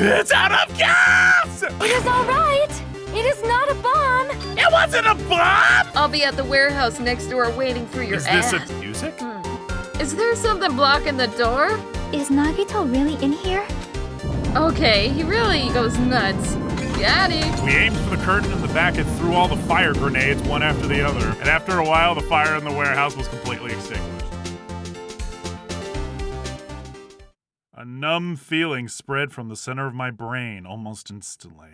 It's out of gas! It is all right. It is not a bomb. It wasn't a bomb! I'll be at the warehouse next door waiting for your ass. Is this a music? Is there something blocking the door? Is Nagito really in here? Okay, he really goes nuts. Got it. We aimed for the curtain in the back and threw all the fire grenades one after the other. And after a while, the fire in the warehouse was completely extinguished. A numb feeling spread from the center of my brain almost instantly.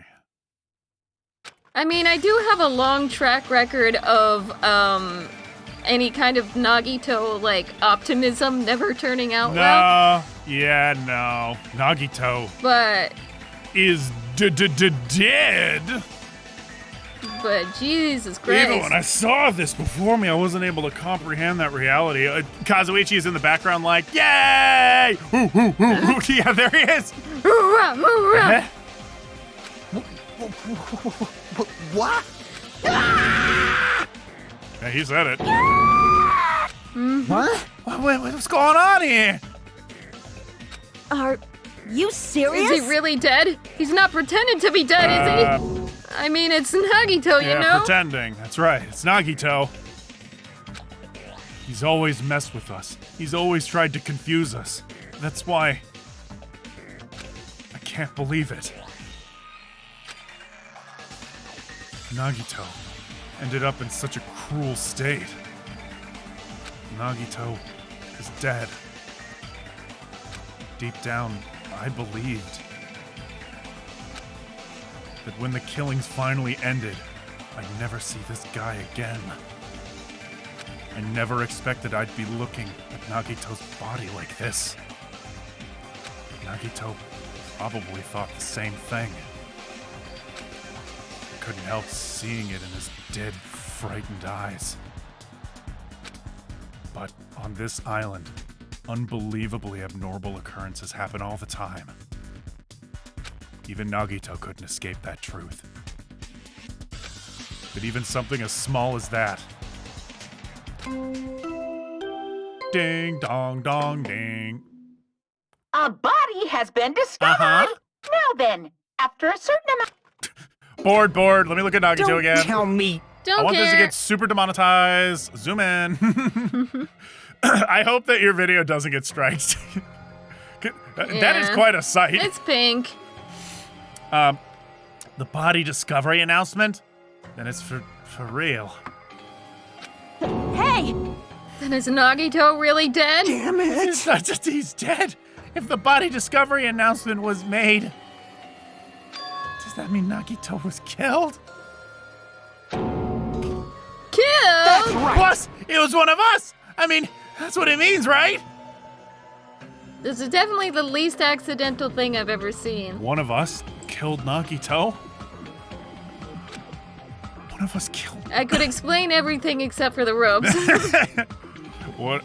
I mean, I do have a long track record of, any kind of Nagito, like, optimism never turning out well. No. Nagito But is dead. But Jesus Christ. Even when I saw this before me, I wasn't able to comprehend that reality. Kazuichi is in the background like, yay! Yeah, there he is. Hoorah, hoorah. What? Yeah, he said it. What? What's going on here? Are you serious? Is he really dead? He's not pretending to be dead, is he? I mean, it's Nagito, you know? Pretending. That's right. It's Nagito. He's always messed with us. He's always tried to confuse us. That's why I can't believe it. Nagito ended up in such a cruel state. Nagito is dead. Deep down, I believed that when the killings finally ended, I'd never see this guy again. I never expected I'd be looking at Nagito's body like this. Nagito probably thought the same thing. I couldn't help seeing it in his dead, frightened eyes. But on this island, unbelievably abnormal occurrences happen all the time. Even Nagito couldn't escape that truth. But even something as small as that. Ding dong dong ding. A body has been discovered. Now then, after a certain amount. Bored. Let me look at Nagito Don't again. tell me. Don't I want care. this to get super demonetized. Zoom in. I hope that your video doesn't get striked. That is quite a sight. It's pink. The body discovery announcement? Then it's for real. Hey! Then is Nagito really dead? Damn it. It's not just he's dead. If the body discovery announcement was made, does that mean Nagito was killed? Killed? Right. Plus, it was one of us. I mean, that's what it means, right? This is definitely the least accidental thing I've ever seen. One of us killed Nagito. One of us killed. I could explain everything except for the ropes. What?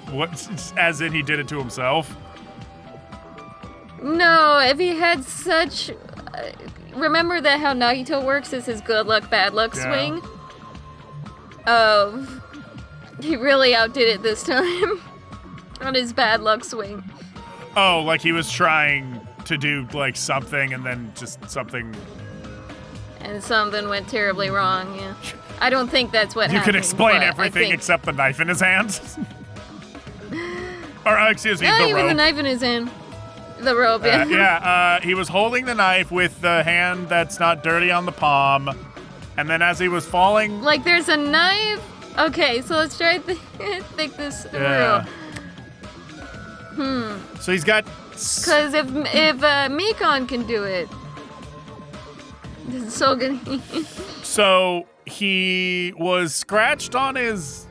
As in he did it to himself? No, if he had such... remember that how Nagito works is his good luck, bad luck swing? He really outdid it this time. On his bad luck swing. Oh, like he was trying to do, like, something and then just something... And something went terribly wrong, yeah. I don't think that's what You happened. can explain but I everything think... except the knife in his hands. Or, excuse me, Not the even rope. the knife in his hand. The rope, yeah. He was holding the knife with the hand that's not dirty on the palm. And then as he was falling... Like, there's a knife. Okay, so let's try to think this through. So he's got... Because if Mikon can do it, this is so good. So he was scratched on his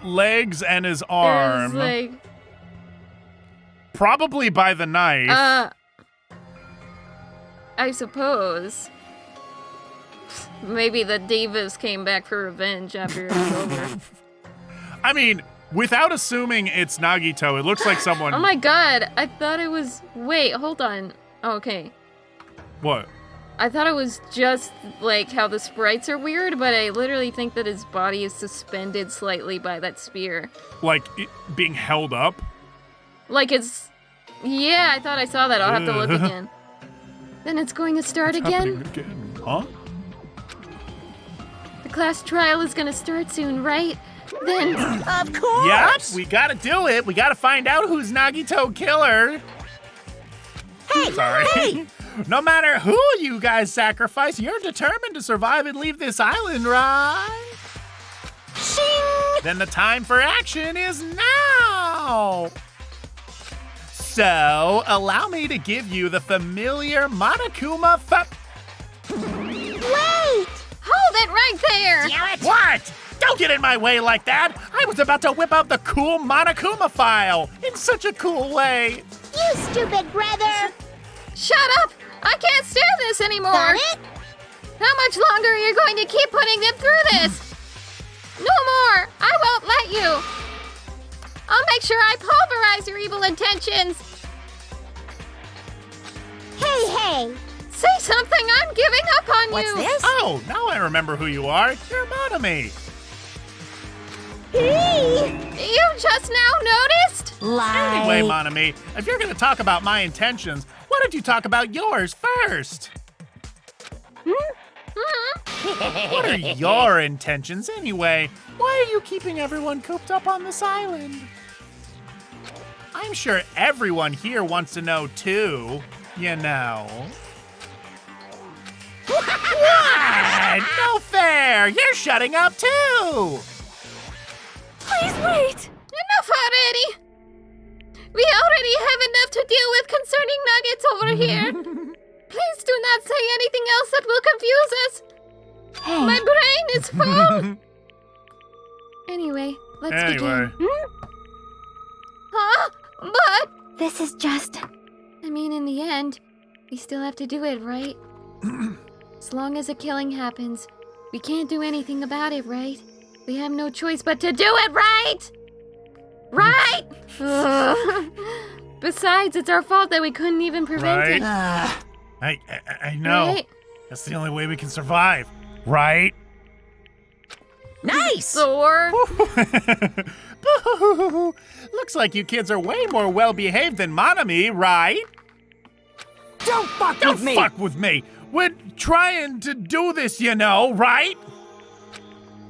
legs and his arm. Like, probably by the knife. I suppose. Maybe the divas came back for revenge after it was over. I mean, without assuming it's Nagito, it looks like someone... Oh my god, I thought it was... Wait, hold on. Okay. What? I thought it was just, like, how the sprites are weird, but I literally think that his body is suspended slightly by that spear. Like, being held up? Like, it's... Yeah, I thought I saw that. I'll have to look again. Then it's going to start again? Huh? The class trial is gonna start soon, right? Then... Of course! Yep, we gotta do it. We gotta find out who's Nagito killer. Hey, Sorry. hey! No matter who you guys sacrifice, you're determined to survive and leave this island, right? Shing! Then the time for action is now! So, allow me to give you the familiar Monokuma Wait! Hold it right there! What? Don't get in my way like that! I was about to whip out the cool Monokuma file in such a cool way! You stupid brother! Shut up! I can't stand this anymore! Got it? How much longer are you going to keep putting them through this? No more! I won't let you! I'll make sure I pulverize your evil intentions! Hey! Say something! I'm giving up on What's you! this? Oh, now I remember who you are. You're Monami. You just now noticed? Lie. Anyway, Monami, if you're gonna talk about my intentions, why don't you talk about yours first? What are your intentions anyway? Why are you keeping everyone cooped up on this island? I'm sure everyone here wants to know too, you know. What? No fair! You're shutting up too! Please wait! Enough already! We already have enough to deal with concerning nuggets over here. Please do not say anything else that will confuse us. Hey, My brain is full. Anyway, let's begin. Huh? But, this is just... I mean, in the end, we still have to do it, right? As long as a killing happens, we can't do anything about it, right? We have no choice but to do it, right? Right? Besides, it's our fault that we couldn't even prevent it. I know. Right? That's the only way we can survive. Right? Nice! Thor. Boo! Looks like you kids are way more well-behaved than Monami, right? Don't fuck Don't with me! fuck with me! We're trying to do this, you know, right?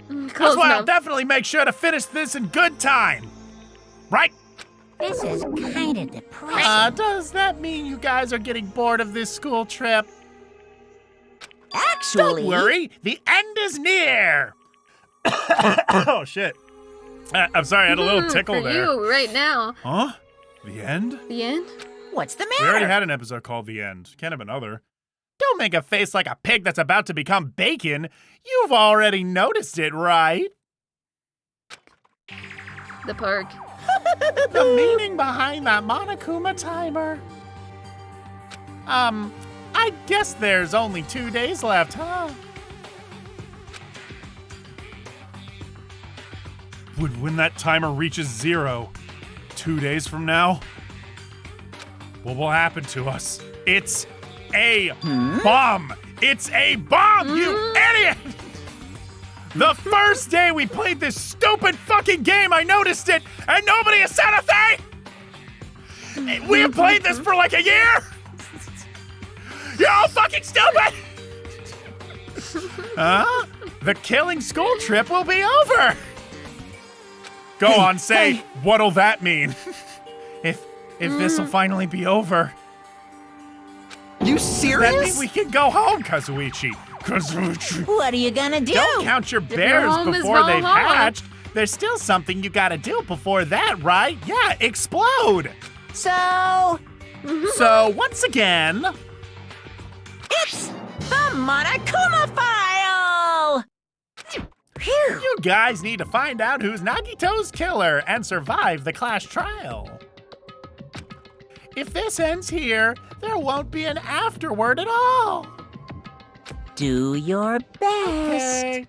Close That's why I'll enough. definitely make sure to finish this in good time. Right? This is kinda depressing. Does that mean you guys are getting bored of this school trip? Actually... Don't worry, the end is near! Oh, shit. I'm sorry, I had a little tickle for there. you right now. Huh? The end? The end? What's the We already matter? had an episode called The End. Can't have another. Don't make a face like a pig that's about to become bacon. You've already noticed it, right? The park. The meaning behind that Monokuma timer. I guess there's only 2 days left, huh? When that timer reaches 0, 2 days from now, what will happen to us? It's a bomb! It's a bomb, you idiot! The first day we played this stupid fucking game, I noticed it, and nobody has said a thing! We have played this for like a year! You're all fucking stupid! Huh? The killing school trip will be over! Go on, say, what'll that mean? If this'll finally be over, You that serious? means we can go home, Kazuichi. Kazuichi. What are you gonna do? Don't count your bears home is before they've Valhalla. hatched. There's still something you gotta do before that, right? Yeah, explode. So... So, once again, It's the Monokuma file! Phew! you guys need to find out who's Nagito's killer and survive the class trial. If this ends here, there won't be an afterword at all. Do your best. Okay.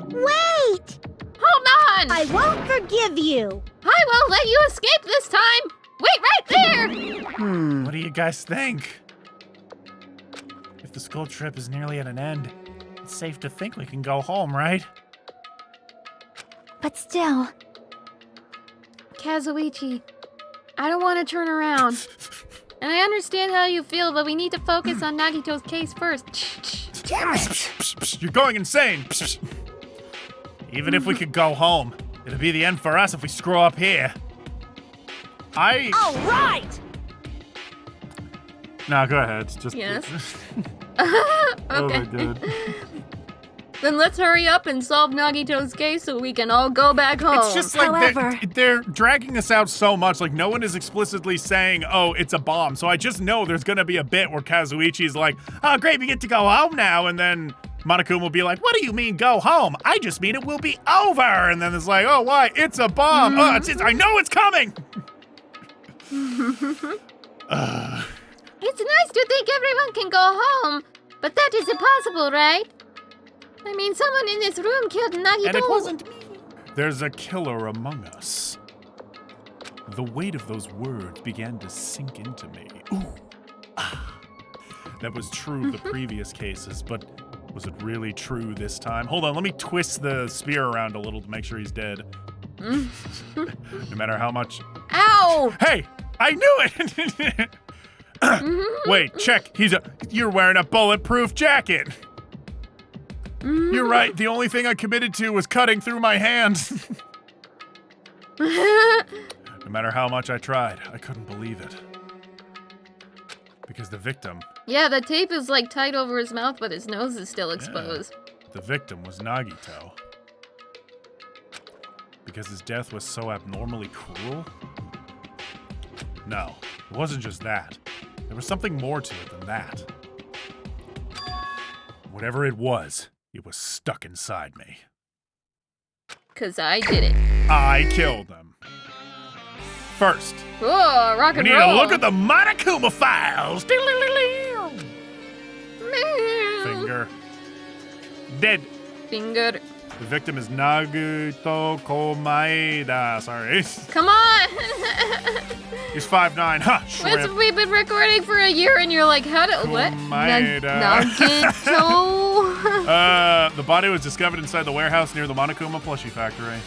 Wait! Hold on! I won't forgive you. I won't let you escape this time! Wait right there! What do you guys think? If the school trip is nearly at an end, it's safe to think we can go home, right? But still, Kazuichi, I don't want to turn around. And I understand how you feel, but we need to focus on Nagito's case first. Damn it! You're going insane. Even if we could go home, it'll be the end for us if we screw up here. All right! No, go ahead. Just Yes. Oh Okay. my god. Then let's hurry up and solve Nagito's case so we can all go back home. It's just like However- they're dragging this out so much. Like no one is explicitly saying, "Oh, it's a bomb." So I just know there's gonna be a bit where Kazuichi's like, "Oh, great, we get to go home now," and then Monokuma will be like, "What do you mean go home? I just mean it will be over." And then it's like, "Oh, why? It's a bomb. Oh, I know it's coming." It's nice to think everyone can go home, but that is impossible, right? I mean, someone in this room killed Nagito. And it wasn't me. There's a killer among us. The weight of those words began to sink into me. Ooh. Ah. That was true of the previous cases, but was it really true this time? Hold on, let me twist the spear around a little to make sure he's dead. No matter how much... Ow! Hey! I knew it! Wait, check. You're wearing a bulletproof jacket. You're right. The only thing I committed to was cutting through my hand. No matter how much I tried, I couldn't believe it. Because the victim, Yeah, the tape is like tight over his mouth, but his nose is still exposed. the victim was Nagito. Because his death was so abnormally cruel? No, it wasn't just that. There was something more to it than that. Whatever it was stuck inside me. 'Cause I did it. I killed him. First, Oh, rock we and need roll. to look at the Monokuma files. Finger. Dead. Finger. The victim is Nagito Komaeda. Sorry. Come on! He's 5'9". Ha! Shrimp. We've been recording for a year and you're like, how do- what? Komaeda. Nagito. The body was discovered inside the warehouse near the Monokuma plushie factory.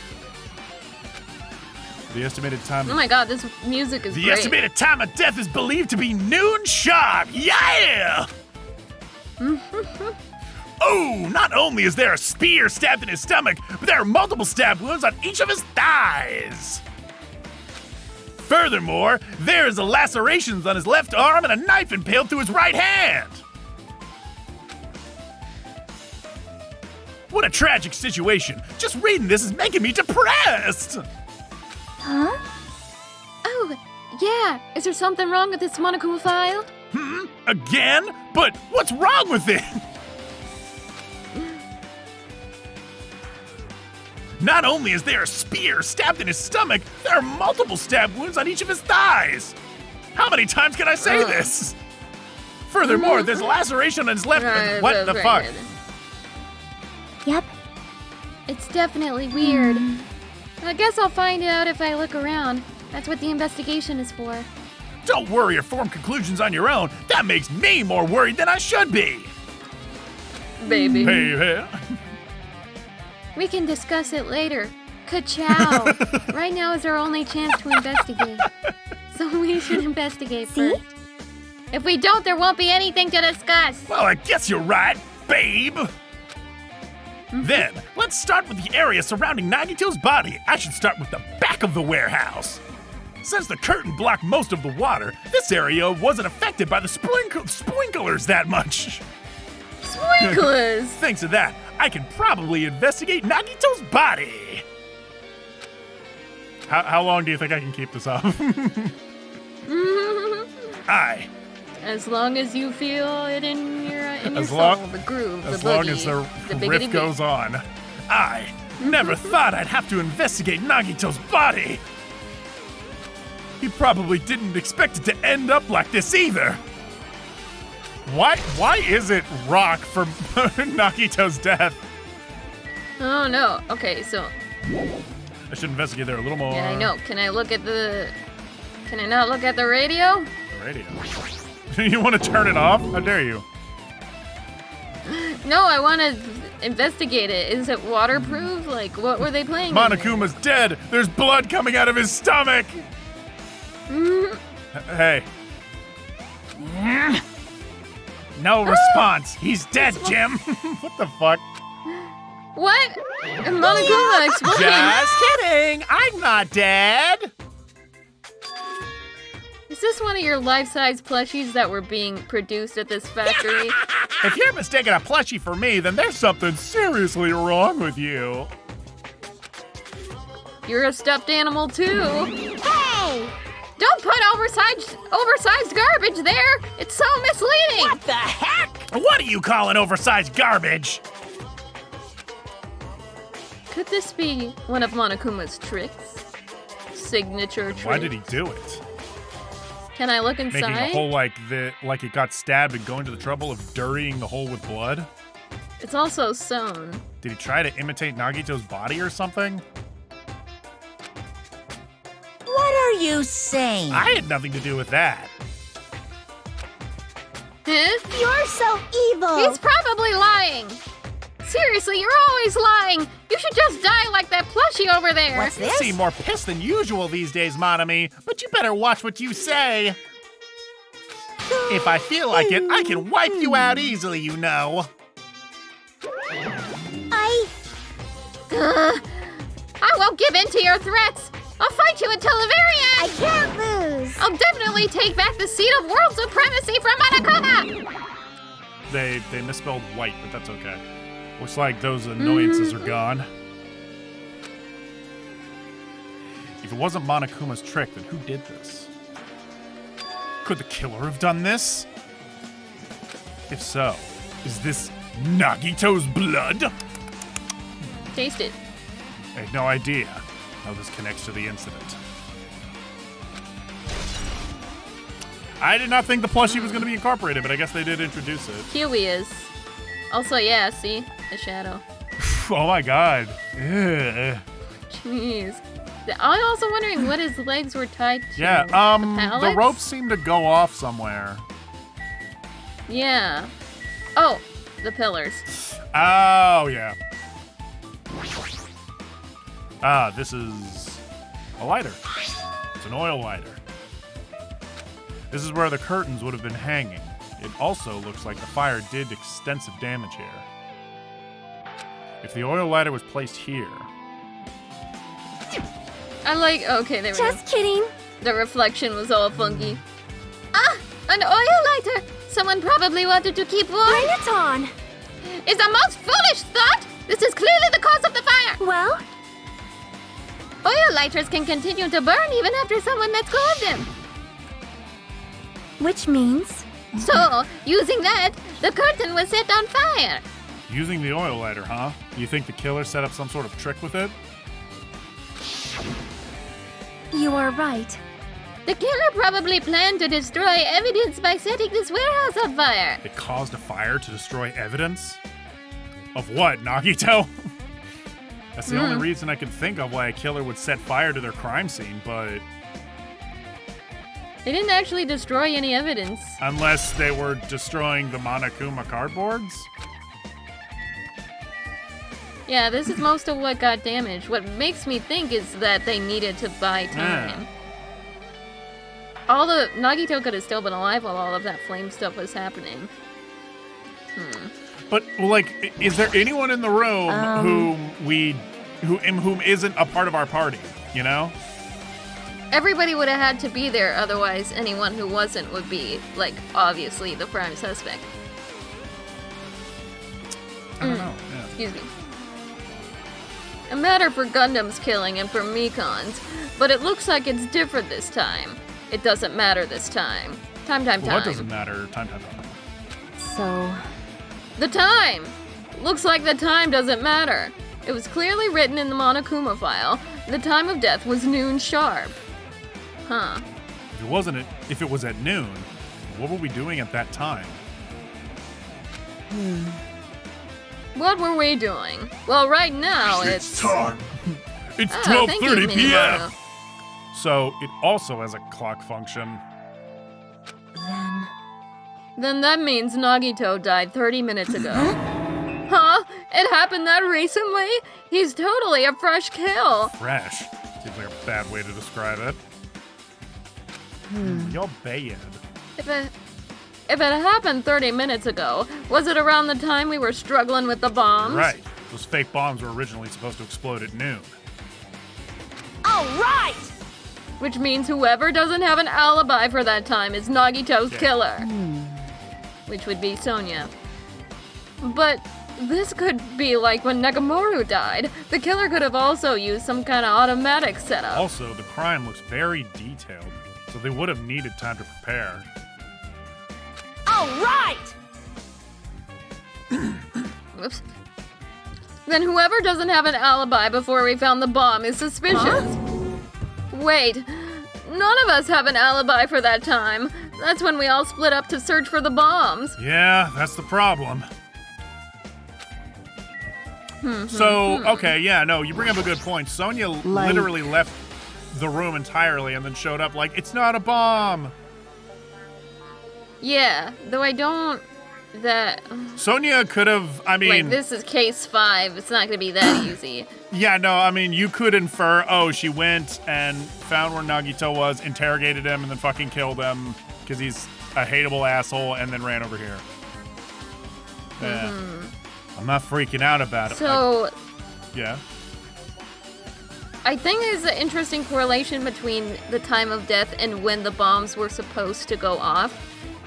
The estimated time. Oh my god, this music is The great. estimated time of death is believed to be noon sharp. Yeah! Oh, not only is there a spear stabbed in his stomach, but there are multiple stab wounds on each of his thighs. Furthermore, there is lacerations on his left arm and a knife impaled through his right hand. What a tragic situation. Just reading this is making me depressed. Huh? Oh, yeah. Is there something wrong with this Monokuma file? Again? But what's wrong with it? Not only is there a spear stabbed in his stomach, there are multiple stab wounds on each of his thighs. How many times can I say this? Furthermore, there's a laceration on his left. What the fuck? Yep. It's definitely weird. I guess I'll find out if I look around. That's what the investigation is for. Don't worry or form conclusions on your own. That makes me more worried than I should be. Baby. Hey. We can discuss it later. Ka-chow. Right now is our only chance to investigate. So we should investigate first. If we don't, there won't be anything to discuss. Well, I guess you're right, babe. Then, let's start with the area surrounding Nagito's body. I should start with the back of the warehouse. Since the curtain blocked most of the water, this area wasn't affected by the sprinklers that much. Sprinklers! Thanks to that, I can probably investigate Nagito's body. How long do you think I can keep this up? Aye. As long as you feel it in your As soul, long- the groove, the As boogie, long as the biggity riff beat. goes on. I never thought I'd have to investigate Nagito's body. He probably didn't expect it to end up like this either. Why is it rock for Nagito's death? Oh no. Okay, so I should investigate there a little more. yeah, I know. Can I look at the? Can I not look at the radio? The radio. You want to turn it off? How dare you? No, I want to investigate it. Is it waterproof? Like, what were they playing? in there? Monokuma's dead. There's blood coming out of his stomach. Hey, No response. He's dead, Jim. What the fuck? What? Monokuma, explain. Just kidding. I'm not dead. Is this one of your life-size plushies that were being produced at this factory? If you're mistaking a plushie for me, then there's something seriously wrong with you. You're a stuffed animal too. Hey! Don't put oversized garbage there. It's so misleading. What the heck? What do you call an oversized garbage? Could this be one of Monokuma's tricks? Signature trick? Why did he do it? Can I look inside? Making a hole like it got stabbed and going to the trouble of dirtying the hole with blood? It's also sewn. Did he try to imitate Nagito's body or something? What are you saying? I had nothing to do with that. Huh? You're so evil. He's probably lying. Seriously, you're always lying. You should just die like that plushie over there. What's You this? seem more pissed than usual these days, Monami, but you better watch what you say. If I feel like it, I can wipe you out easily, you know. I won't give in to your threats. I'll fight you until the very I end. can't lose. I'll definitely take back the seat of world supremacy from Monokuma. They misspelled white, but that's okay. Looks like those annoyances are gone. If it wasn't Monokuma's trick, then who did this? Could the killer have done this? If so, is this Nagito's blood? Taste it. I had no idea how this connects to the incident. I did not think the plushie was going to be incorporated, but I guess they did introduce it. Kiwi is. Also, yeah, see? A shadow. Oh my god. Ugh. Jeez. I'm also wondering what his legs were tied to. Yeah, The the pallets? ropes seem to go off somewhere. Yeah. Oh, the pillars. Oh, yeah. Ah, this is a lighter. It's an oil lighter. This is where the curtains would have been hanging. It also looks like the fire did extensive damage here. If the oil lighter was placed here... Okay, there we go. Just kidding. The reflection was all funky. Ah, an oil lighter! Someone probably wanted to keep warm. Bring it on. Is a most foolish thought! This is clearly the cause of the fire! Well, Oil lighters can continue to burn even after someone lets go of them. which means So, using that, the curtain was set on fire. Using the oil lighter, huh? You think the killer set up some sort of trick with it? you are right. The killer probably planned to destroy evidence by setting this warehouse on fire. It caused a fire to destroy evidence? Of what, Nagito? That's the only reason I can think of why a killer would set fire to their crime scene, but... They didn't actually destroy any evidence. Unless they were destroying the Monokuma cardboards? Yeah, this is most of what got damaged. What makes me think is that they needed to buy time. Nagito could have still been alive while all of that flame stuff was happening. But, like, is there anyone in the room whom isn't a part of our party, you know? Everybody would have had to be there, otherwise anyone who wasn't would be, like, obviously the prime suspect. I don't know. Yeah. Excuse me. A matter for Gundam's killing and for Mikon's, but it looks like it's different this time. It doesn't matter this time. Time. Well, what doesn't matter? Time. So, The time! Looks like the time doesn't matter. It was clearly written in the Monokuma file. The time of death was noon sharp. Huh. If it was at noon, what were we doing at that time? What were we doing? Well, right now it's... time. It's thank you, 12:30 p.m. Minimoto. So it also has a clock function. Then that means Nagito died 30 minutes ago. Huh? It happened that recently? He's totally a fresh kill. Fresh. Seems like a bad way to describe it. You're bad. if it happened 30 minutes ago, was it around the time we were struggling with the bombs? Right. Those fake bombs were originally supposed to explode at noon. All right! Which means whoever doesn't have an alibi for that time is Nagito's killer. Which would be Sonia. But this could be like when Nekomaru died. The killer could have also used some kind of automatic setup. Also, the crime looks very detailed, so they would have needed time to prepare. All right! Whoops. Then whoever doesn't have an alibi before we found the bomb is suspicious. Wait, none of us have an alibi for that time. That's when we all split up to search for the bombs. Yeah, that's the problem. So, okay, yeah, no, you bring up a good point. Sonia literally left the room entirely and then showed up like, it's not a bomb. Yeah, though I don't... Sonia could have, I mean... Like, this is case 5. It's not gonna be that easy. Yeah, no, I mean, you could infer, oh, she went and found where Nagito was, interrogated him, and then fucking killed him because he's a hateable asshole, and then ran over here. I'm not freaking out about it. So... yeah? I think there's an interesting correlation between the time of death and when the bombs were supposed to go off.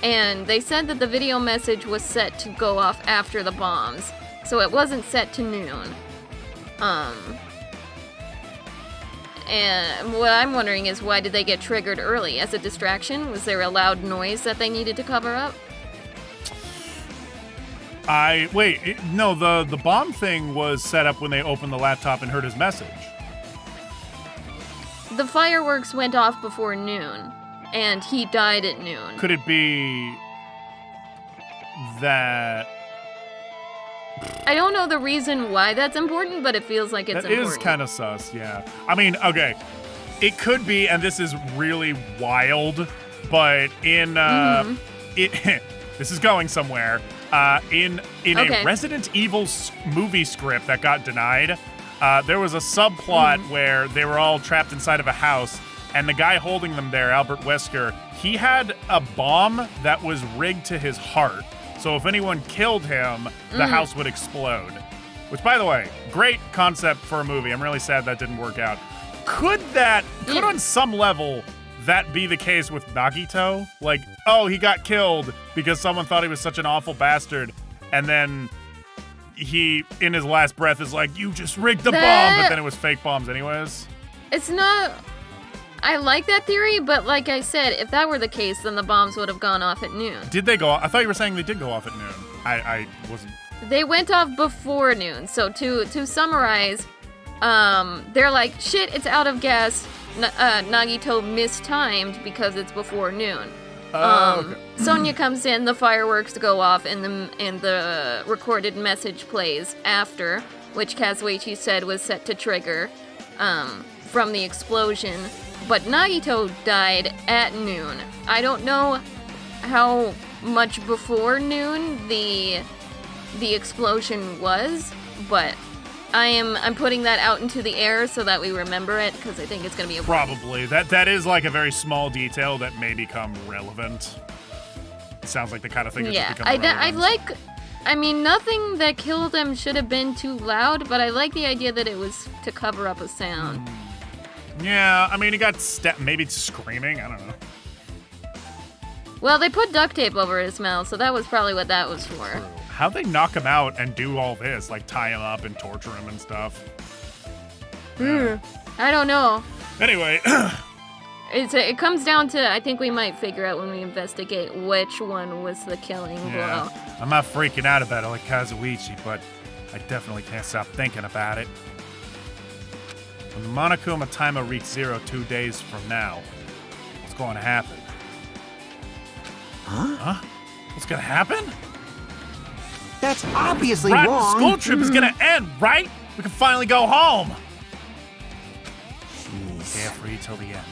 And they said that the video message was set to go off after the bombs. So it wasn't set to noon. And what I'm wondering is, why did they get triggered early? As a distraction? Was there a loud noise that they needed to cover up? No, the bomb thing was set up when they opened the laptop and heard his message. The fireworks went off before noon, and he died at noon. Could it be that... I don't know the reason why that's important, but it feels like it's important. That is kind of sus, yeah. I mean, okay, it could be, and this is really wild, but in, this is going somewhere. In a Resident Evil movie script that got denied, there was a subplot where they were all trapped inside of a house, and the guy holding them there, Albert Wesker, he had a bomb that was rigged to his heart. So if anyone killed him, the house would explode. Which, by the way, great concept for a movie. I'm really sad that didn't work out. Could on some level, that be the case with Nagito? Like, oh, he got killed because someone thought he was such an awful bastard, and then he, in his last breath, is like, you just rigged the bomb, but then it was fake bombs anyways? It's not... I like that theory, but like I said, if that were the case, then the bombs would have gone off at noon. Did they go off? I thought you were saying they did go off at noon. I wasn't... They went off before noon, so to summarize, they're like, shit, it's out of gas. Nagito mistimed because it's before noon. Okay. Sonia comes in, the fireworks go off, and the recorded message plays after, which Kazuichi said was set to trigger from the explosion. But Nagito died at noon. I don't know how much before noon the explosion was, but I'm putting that out into the air so that we remember it, because I think it's going to be a probably. That is like a very small detail that may become relevant. It sounds like the kind of thing that just becomes relevant. I mean, nothing that killed him should have been too loud, but I like the idea that it was to cover up a sound. Yeah, I mean, he got maybe screaming, I don't know. Well, they put duct tape over his mouth, so that was probably what that was for. True. How'd they knock him out and do all this? Like, tie him up and torture him and stuff? I don't know. Anyway. It comes down to, I think we might figure out when we investigate which one was the killing blow. I'm not freaking out about it like Kazuichi, but I definitely can't stop thinking about it. When the Monokuma timer reaches 0 2 days from now, what's going to happen? Huh? What's going to happen? That's obviously right, wrong. The school trip is going to end, right? We can finally go home. Jeez. Carefree till the end.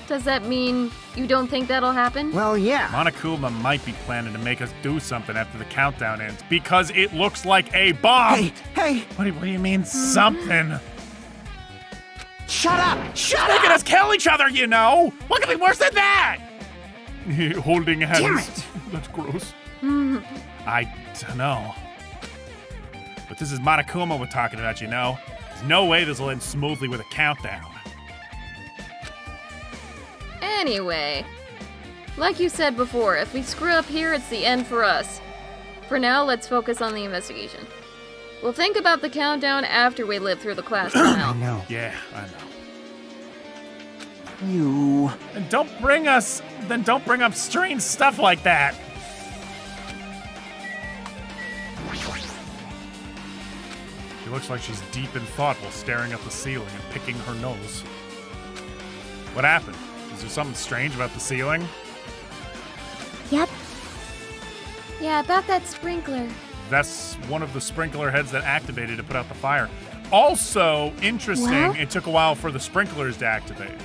Does that mean you don't think that'll happen? Well, yeah. Monokuma might be planning to make us do something after the countdown ends because it looks like a bomb. Hey. What do you mean something? Shut up. Shut Making up. us kill each other, you know. What could be worse than that? Holding hands. Damn it. That's gross. I don't know. But this is Monokuma we're talking about, you know? There's no way this will end smoothly with a countdown. Anyway, like you said before, if we screw up here, it's the end for us. For now, let's focus on the investigation. We'll think about the countdown after we live through the class I trial. know. Yeah, I know. You. And don't bring up strange stuff like that. She looks like she's deep in thought while staring at the ceiling and picking her nose. What happened? Is there something strange about the ceiling? Yep. Yeah, about that sprinkler. That's one of the sprinkler heads that activated to put out the fire. Also, interesting, Well? it took a while for the sprinklers to activate.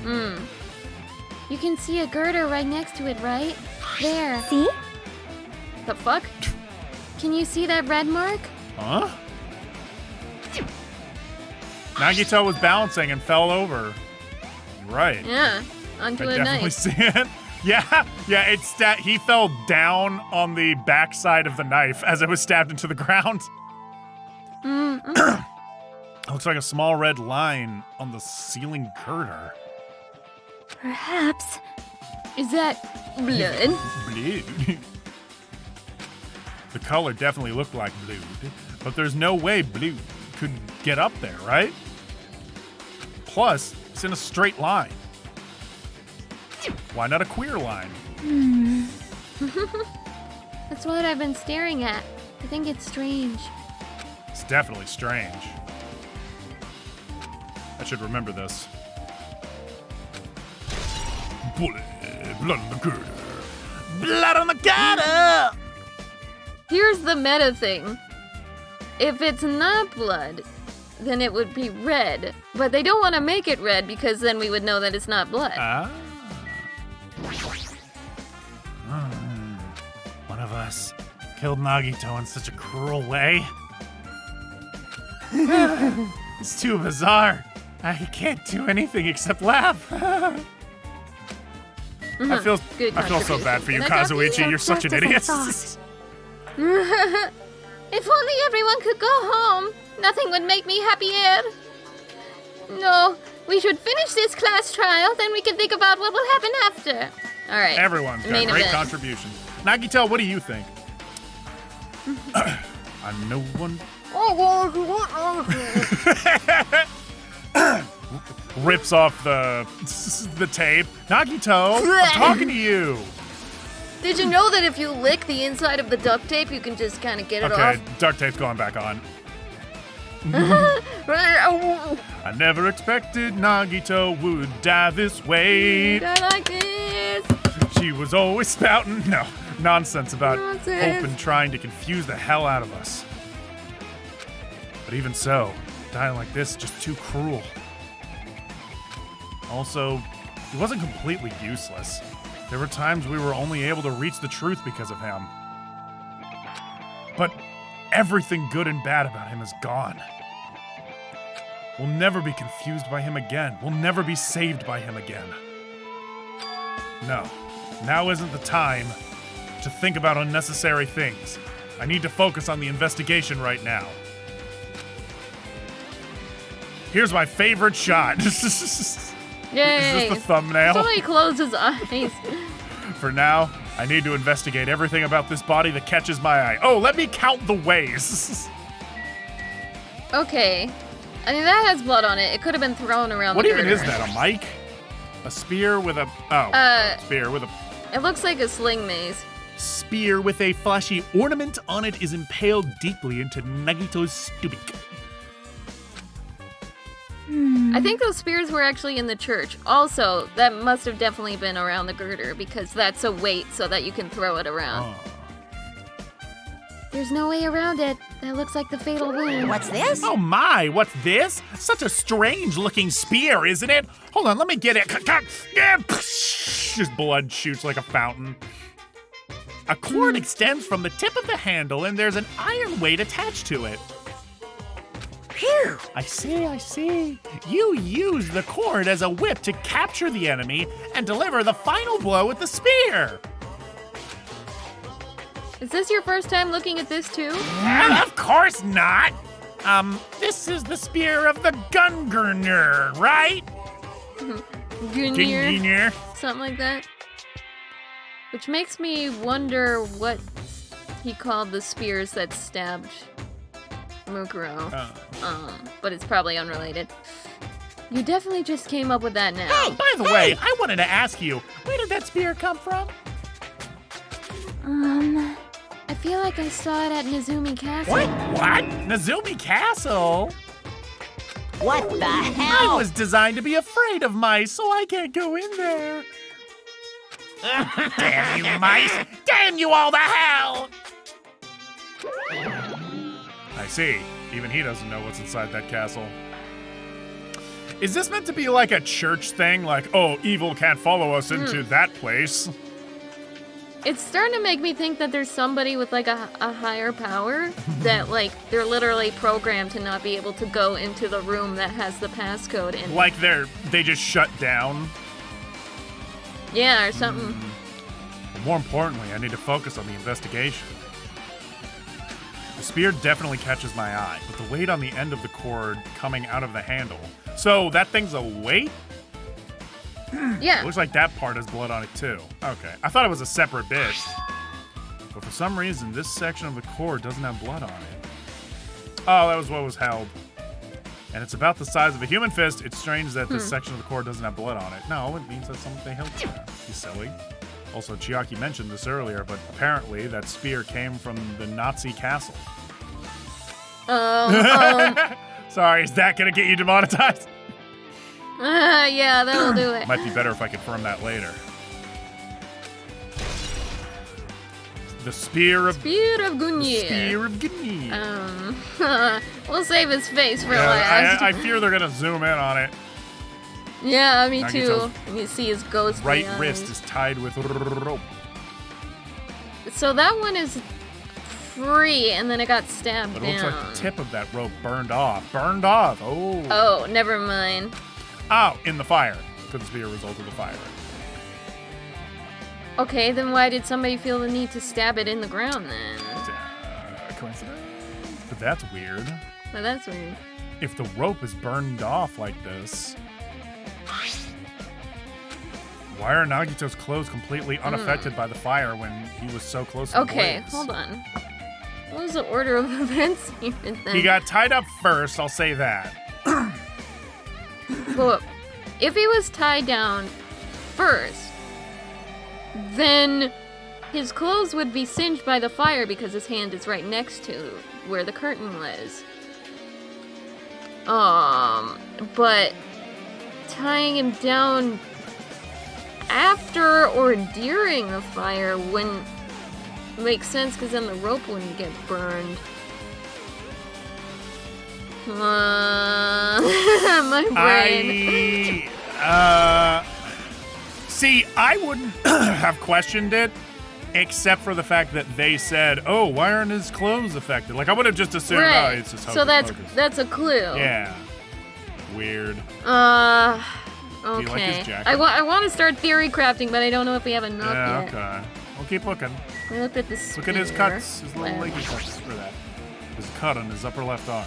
You can see a girder right next to it, right? There. See? The fuck? Can you see that red mark? Huh? Nagito was balancing and fell over. Right. Yeah, onto I a definitely knife. see it. Yeah, it's that he fell down on the backside of the knife as it was stabbed into the ground. Looks like a small red line on the ceiling girder. Perhaps. Is that blood? Blood. The color definitely looked like blue, but there's no way blue could get up there, right? Plus, it's in a straight line. Why not a queer line? That's what I've been staring at. I think it's strange. It's definitely strange. I should remember this. Blood on the girder. Blood on the girder! Here's the meta thing. If it's not blood, then it would be red. But they don't want to make it red because then we would know that it's not blood. One of us killed Nagito in such a cruel way. It's too bizarre. I can't do anything except laugh. I feel so bad for you, Can I talk to you? Kazuichi. You're such an idiot. If only everyone could go home. Nothing would make me happier. No, we should finish this class trial, then we can think about what will happen after. All right. Everyone's got Main great event. contributions. Nagito, what do you think? I'm no one. Rips off the tape. Nagito, I'm talking to you. Did you know that if you lick the inside of the duct tape, you can just kind of get it Okay, off? duct tape's going back on. I never expected Nagito would die this way. I like this. She was always spouting nonsense about Nonsense. hope and trying to confuse the hell out of us. But even so, dying like this is just too cruel. Also, he wasn't completely useless. There were times we were only able to reach the truth because of him. But everything good and bad about him is gone. We'll never be confused by him again. We'll never be saved by him again. No, now isn't the time to think about unnecessary things. I need to focus on the investigation right now. Here's my favorite shot. Yay. Is this the thumbnail? Somebody close his eyes. For now, I need to investigate everything about this body that catches my eye. Oh, let me count the ways. Okay. I mean, that has blood on it. It could have been thrown around What the even girder. is that, a mic? A spear with a... spear with a... It looks like a sling maze. Spear with a flashy ornament on it is impaled deeply into Nagito's stomach. I think those spears were actually in the church. Also, that must have definitely been around the girder because that's a weight so that you can throw it around. There's no way around it. That looks like the fatal wound. What's this? Oh my, what's this? Such a strange looking spear, isn't it? Hold on, let me get it. Just blood shoots like a fountain. A cord extends from the tip of the handle and there's an iron weight attached to it. Phew! I see. You use the cord as a whip to capture the enemy and deliver the final blow with the spear. Is this your first time looking at this too? Of course not. This is the spear of the Gungerner, right? Gungnir, Gungerner. something like that. Which makes me wonder what he called the spears that stabbed Mukuro. But it's probably unrelated. You definitely just came up with that now. Oh, by the way, I wanted to ask you, where did that spear come from? I feel like I saw it at Nezumi Castle. What? Nezumi Castle? What the I hell? was designed to be afraid of mice, so I can't go in there. Damn you, mice! Damn you all to hell! I see. Even he doesn't know what's inside that castle. Is this meant to be like a church thing? Like, oh, evil can't follow us into that place. It's starting to make me think that there's somebody with like a higher power that like they're literally programmed to not be able to go into the room that has the passcode in it. Like they just shut down. Yeah, or something. But more importantly, I need to focus on the investigation. The spear definitely catches my eye, but the weight on the end of the cord coming out of the handle. So that thing's a weight? Yeah. Looks like that part has blood on it too. Okay, I thought it was a separate bit. But for some reason, this section of the cord doesn't have blood on it. Oh, that was what was held. And it's about the size of a human fist. It's strange that this section of the cord doesn't have blood on it. No, it means that they held it there. You silly. Also, Chiaki mentioned this earlier, but apparently that spear came from the Nazi castle. Sorry, is that gonna get you demonetized? Yeah, that'll do it. Might be better if I confirm that later. The spear of Gungnir. Spear of Gungnir. We'll save his face for Yeah, last. I fear they're gonna zoom in on it. Yeah, me Nagito's too. You see his ghost. Right wrist is tied with rope. So that one is free, and then it got stabbed But it down. looks like the tip of that rope burned off. Burned off. Oh. Oh, never mind. Oh, in the fire. Could this be a result of the fire? Okay, then why did somebody feel the need to stab it in the ground then? Coincidence? But that's weird. Well, that's weird. If the rope is burned off like this, why are Nagito's clothes completely unaffected by the fire when he was so close to the Okay, blaze? hold on. What was the order of events here then? He got tied up first, I'll say that. Well, if he was tied down first, then his clothes would be singed by the fire because his hand is right next to where the curtain was. But tying him down after or during the fire wouldn't make sense because then the rope wouldn't get burned. My brain. See, I wouldn't have questioned it, except for the fact that they said, "Oh, why aren't his clothes affected?" Like I would have just assumed, Right. "Oh, it's just So hocus pocus." that's a clue. Yeah. Weird. Okay. Do you like his jacket? I want to start theory crafting, but I don't know if we have enough Yeah. yet. Okay. We'll keep looking. I looked at this. Look at his cuts, his little leggy cuts for that. His cut on his upper left arm.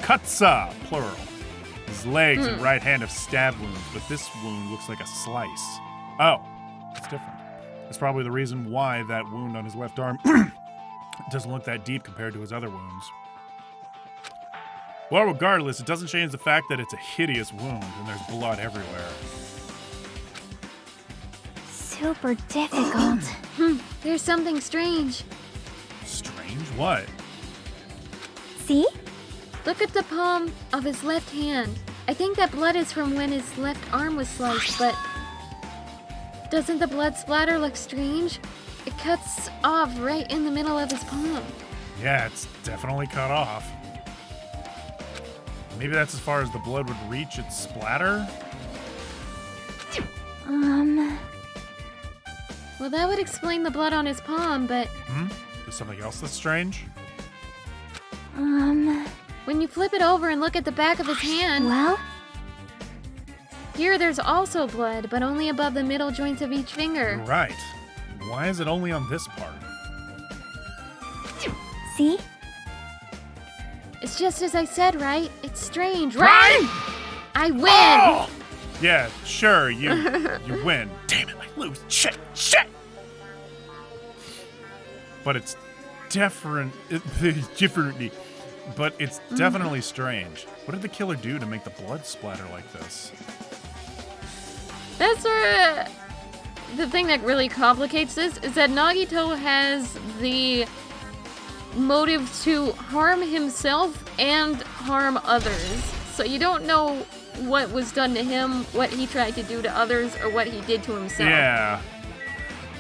Cutsa, plural. His legs and right hand have stab wounds, but this wound looks like a slice. Oh, it's different. That's probably the reason why that wound on his left arm doesn't look that deep compared to his other wounds. Well, regardless, it doesn't change the fact that it's a hideous wound and there's blood everywhere. Super difficult. There's something strange. Strange? What? See? Look at the palm of his left hand. I think that blood is from when his left arm was sliced, but doesn't the blood splatter look strange? It cuts off right in the middle of his palm. Yeah, it's definitely cut off. Maybe that's as far as the blood would reach its splatter? Well, that would explain the blood on his palm, but There's something else that's strange? When you flip it over and look at the back of his hand, well, here there's also blood, but only above the middle joints of each finger. Right. Why is it only on this part? see? It's just as I said, right? It's strange, Right? right? I win! Oh! Yeah, sure, you win. Damn it, I lose. Shit! But it's different. Differently. But it's definitely strange. What did the killer do to make the blood splatter like this? That's the thing that really complicates this is that Nagito has the motive to harm himself and harm others. So you don't know what was done to him, what he tried to do to others, or what he did to himself. Yeah.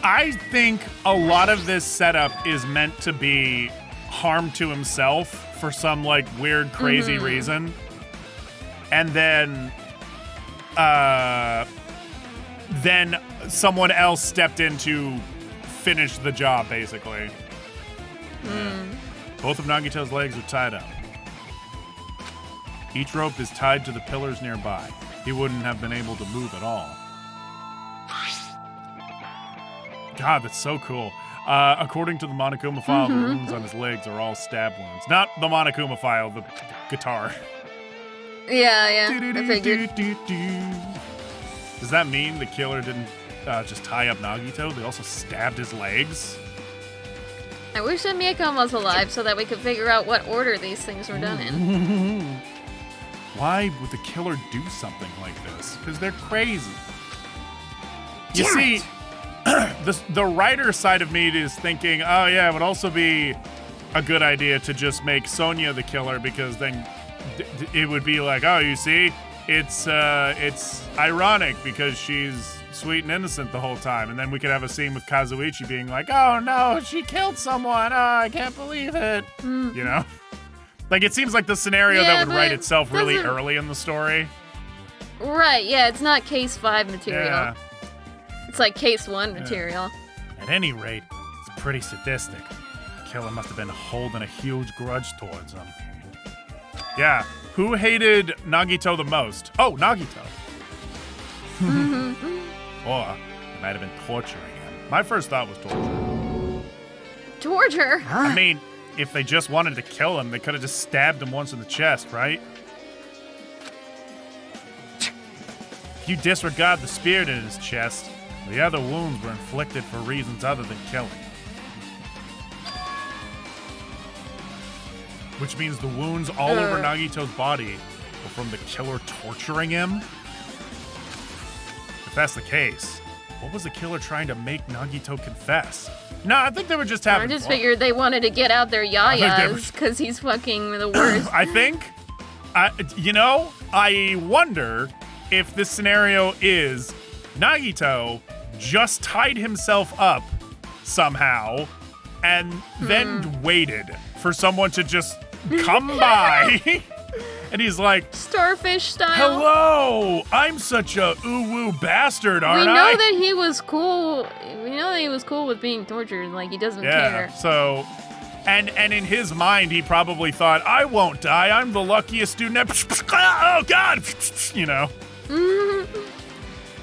I think a lot of this setup is meant to be harm to himself for some like weird, crazy reason. And then someone else stepped in to finish the job, basically. Yeah. Both of Nagito's legs are tied up. Each rope is tied to the pillars nearby. He wouldn't have been able to move at all. God, that's so cool. According to the Monokuma file, the wounds on his legs are all stab wounds. Not the Monokuma file, the guitar. Yeah, I figured. Does that mean the killer didn't just tie up Nagito? They also stabbed his legs? I wish that Miyakon was alive so that we could figure out what order these things were done in. Why would the killer do something like this? Because they're crazy. You see, the writer side of me is thinking, oh yeah, it would also be a good idea to just make Sonia the killer, because then it would be like, oh, you see, it's ironic because she's sweet and innocent the whole time, and then we could have a scene with Kazuichi being like, oh no, she killed someone, oh, I can't believe it. You know? Like, it seems like the scenario that would write itself really early in the story. Right, yeah, it's not case 5 material. Yeah. It's like case 1 material. At any rate, it's pretty sadistic. The killer must have been holding a huge grudge towards him. Yeah, who hated Nagito the most? Oh, Nagito. Or it might have been torturing him. My first thought was torture. Torture? I mean, if they just wanted to kill him, they could have just stabbed him once in the chest, right? If you disregard the spirit in his chest, the other wounds were inflicted for reasons other than killing. Which means the wounds all over Nagito's body were from the killer torturing him? If that's the case, what was the killer trying to make Nagito confess? No, I think they were just having I just fun. figured they wanted to get out their yayas because he's fucking the worst. I think, I wonder if this scenario is Nagito just tied himself up somehow and then waited for someone to just come by. And he's like, Starfish style. hello, I'm such a ooh-woo bastard, aren't We know I? that he was cool. We know that he was cool with being tortured. Like, he doesn't care. So, and in his mind, he probably thought, I won't die. I'm the luckiest student ever. Oh, God. You know.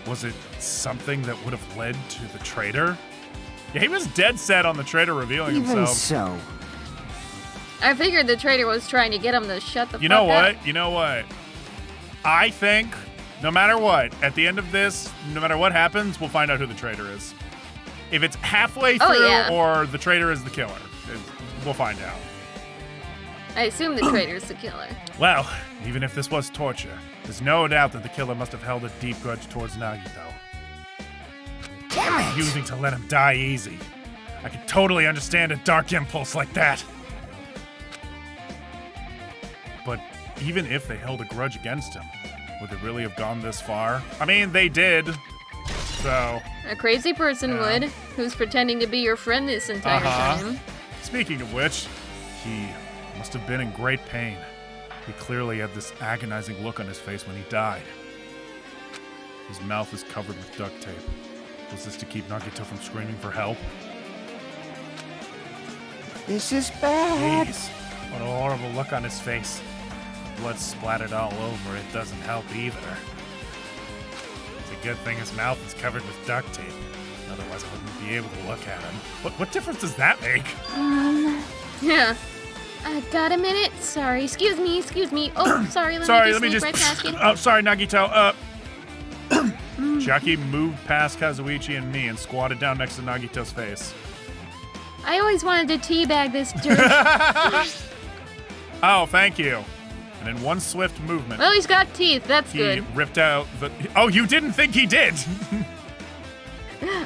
Was it something that would have led to the traitor? Yeah, he was dead set on the traitor revealing Even himself. so. I figured the traitor was trying to get him to shut the You fuck know what? up. You know what? I think, no matter what, at the end of this, no matter what happens, we'll find out who the traitor is. If it's halfway through or the traitor is the killer, we'll find out. I assume the traitor's the killer. Well, even if this was torture, there's no doubt that the killer must have held a deep grudge towards Nagito. Damn it! Refusing to let him die easy. I could totally understand a dark impulse like that. But even if they held a grudge against him, would they really have gone this far? I mean, they did. So. A crazy person would, who's pretending to be your friend this entire time. Speaking of which, he must have been in great pain. He clearly had this agonizing look on his face when he died. His mouth is covered with duct tape. Was this to keep Nagito from screaming for help? This is bad. Jeez. What a horrible look on his face. Blood splattered all over it doesn't help either. It's a good thing his mouth is covered with duct tape. Otherwise, I wouldn't be able to look at him. What difference does that make? Yeah. Got a minute? Sorry. Excuse me. Oh, sorry. Let me just right past you. Oh, sorry, Nagito. Chucky moved past Kazuichi and me and squatted down next to Nagito's face. I always wanted to teabag this jerk. Oh, thank you. And in one swift movement, Well, he's got teeth. That's he good. ripped out the... Oh, you didn't think he did?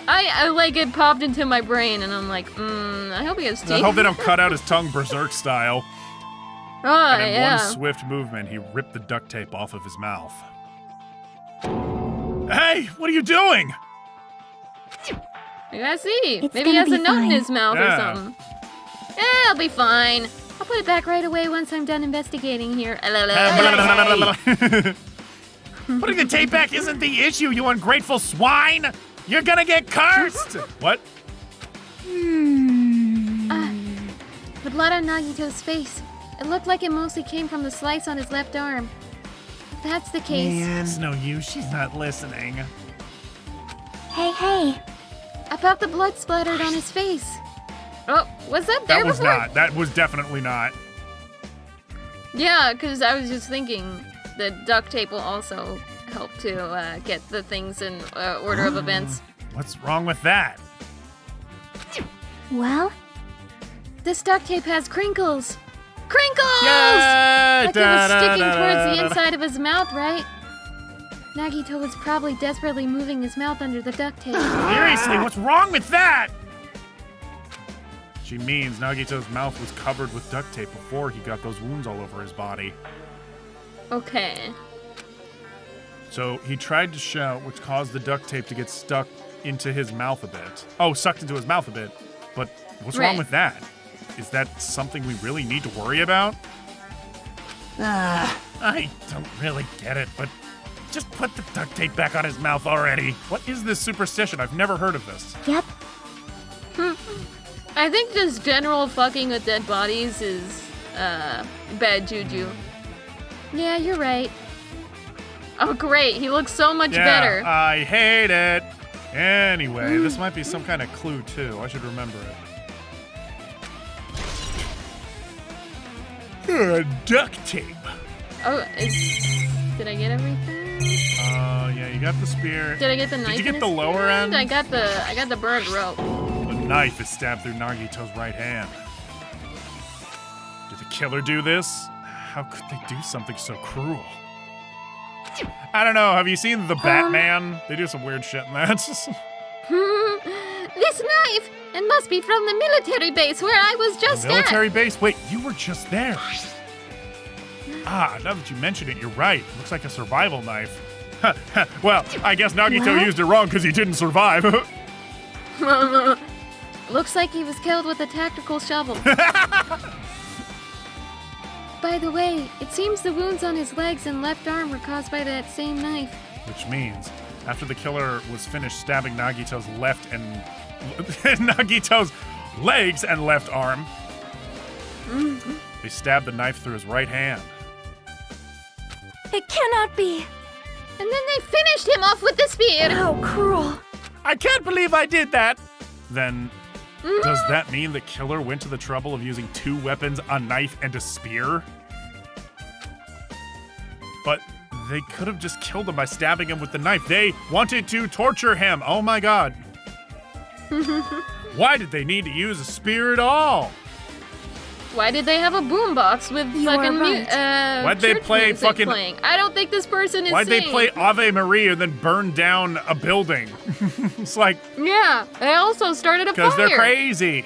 I like it popped into my brain, and I'm like, I hope he has teeth. I hope they don't cut out his tongue berserk style. Oh, And in yeah. one swift movement, he ripped the duct tape off of his mouth. Hey, what are you doing? I gotta see. It's Maybe he has gonna a be note in fine. his mouth or Yeah. something. Yeah, I'll be fine. I'll put it back right away once I'm done investigating here. Putting the tape back isn't the issue, you ungrateful swine! You're gonna get cursed! What? The blood on Nagito's face. It looked like it mostly came from the slice on his left arm. If that's the case, It's no use, she's not listening. Hey, hey. I thought the blood splattered on his face. Oh, was that there That was before? not. That was definitely not. Yeah, because I was just thinking the duct tape will also help to get the things in order of events. What's wrong with that? Well, This duct tape has crinkles. Crinkles! Yay! Like it was sticking towards the inside of his mouth, right? Nagito was probably desperately moving his mouth under the duct tape. Seriously, what's wrong with that? She means Nagito's mouth was covered with duct tape before he got those wounds all over his body. Okay. So he tried to shout, which caused the duct tape to get stuck into his mouth a bit. Oh, sucked into his mouth a bit. But what's wrong Right. with that? Is that something we really need to worry about? I don't really get it, but just put the duct tape back on his mouth already. What is this superstition? I've never heard of this. yep. I think just general fucking with dead bodies is bad juju. Yeah, you're right. Oh, great. He looks so much better. I hate it. Anyway, this might be some kind of clue, too. I should remember it. Duct tape. Oh, did I get everything? Yeah, you got the spear. Did I get the knife? Did you in get the his lower hand? end? I got the burned rope. The knife is stabbed through Nagito's right hand. Did the killer do this? How could they do something so cruel? I don't know. Have you seen The Batman? They do some weird shit in that. This knife! It must be from the military base where I was just Military base? Wait, you were just there. Now that you mention it, you're right. Looks like a survival knife. Well, I guess Nagito used it wrong because he didn't survive. at. Looks like he was killed with a tactical shovel. By the way, it seems the wounds on his legs and left arm were caused by that same knife. Which means, after the killer was finished stabbing Nagito's left and Nagito's legs and left arm, they stabbed the knife through his right hand. It cannot be. And then they finished him off with the spear. How cruel. I can't believe I did that! Then, does that mean the killer went to the trouble of using two weapons, a knife and a spear? But they could have just killed him by stabbing him with the knife. They wanted to torture him. Oh my god. Why did they need to use a spear at all? Why did they have a boombox with You are fucking right. Why'd they church play music fucking- playing? I don't think this person is Why'd they singing. play Ave Maria and then burn down a building? It's like, Yeah, they also started a fire. because they're crazy.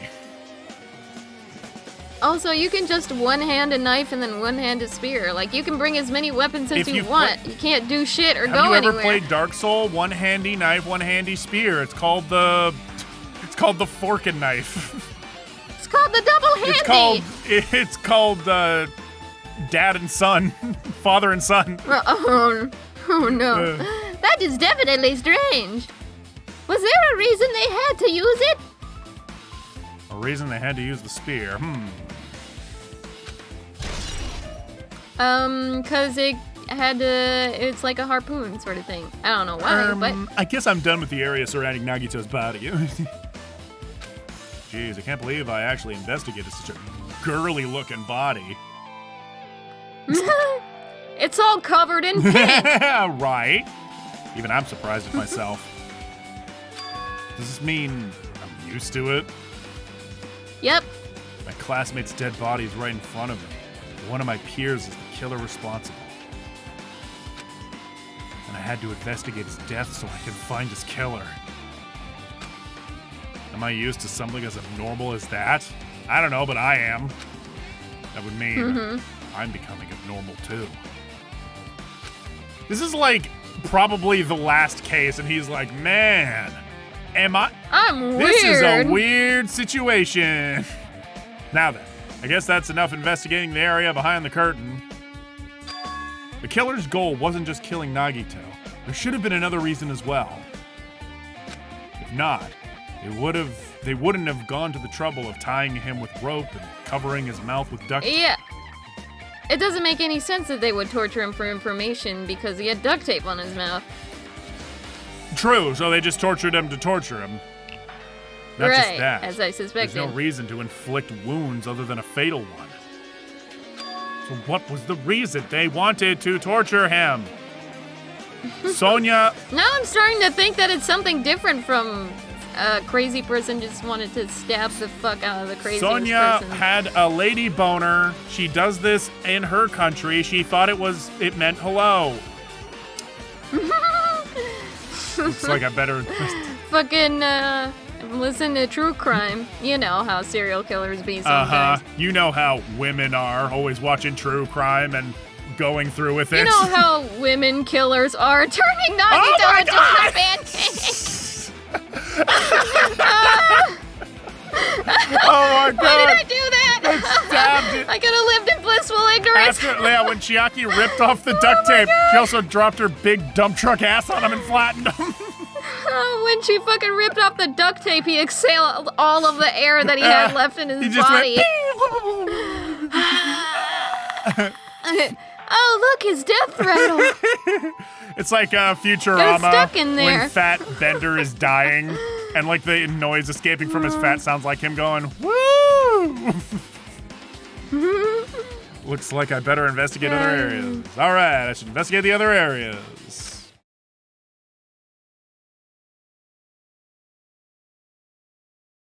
Also, you can just one hand a knife and then one hand a spear. Like, you can bring as many weapons as If you you've want. You can't do shit or Have go you ever anywhere. played Dark Soul? One handy knife, one handy spear. It's called the fork and knife. It's called the double handy. It's called dad and son, father and son. Oh no. That is definitely strange. Was there a reason they had to use it? A reason they had to use the spear. Cause it had it's like a harpoon sort of thing. I don't know why, but I guess I'm done with the area surrounding Nagito's body. Jeez, I can't believe I actually investigated such a girly-looking body. it's all covered in pink. Right. Even I'm surprised at myself. Does this mean I'm used to it? Yep. My classmate's dead body is right in front of me. One of my peers is the killer responsible. And I had to investigate his death so I could find his killer. Am I used to something as abnormal as that? I don't know, but I am. That would mean I'm becoming abnormal too. This is like probably the last case, and he's like, man, I'm weird. This is a weird situation. Now then, I guess that's enough investigating the area behind the curtain. The killer's goal wasn't just killing Nagito. There should have been another reason as well. If not, they wouldn't have gone to the trouble of tying him with rope and covering his mouth with duct tape. Yeah. It doesn't make any sense that they would torture him for information because he had duct tape on his mouth. True, so they just tortured him to torture him. Not right, just that. as I suspected. There's no reason to inflict wounds other than a fatal one. So what was the reason they wanted to torture him? Sonia... Now I'm starting to think that it's something different from a crazy person just wanted to stab the fuck out of the craziest Sonia person. had a lady boner. She does this in her country. She thought it meant hello. Looks like I better... Fucking, listen to true crime. You know how serial killers be sometimes. You know how women are, always watching true crime and going through with it. You know how women killers are turning Nagito into a pancake. Oh my god! Why did I do that? Stabbed it. I could have lived in blissful ignorance. After, when Chiaki ripped off the duct tape, she also dropped her big dump truck ass on him and flattened him. When she fucking ripped off the duct tape, he exhaled all of the air that he had left in his body. Oh, look, his death rattle. It's like Futurama stuck in there. when Fat Bender is dying, and like the noise escaping from his fat sounds like him going, woo! Looks like I better investigate other areas. All right, I should investigate the other areas.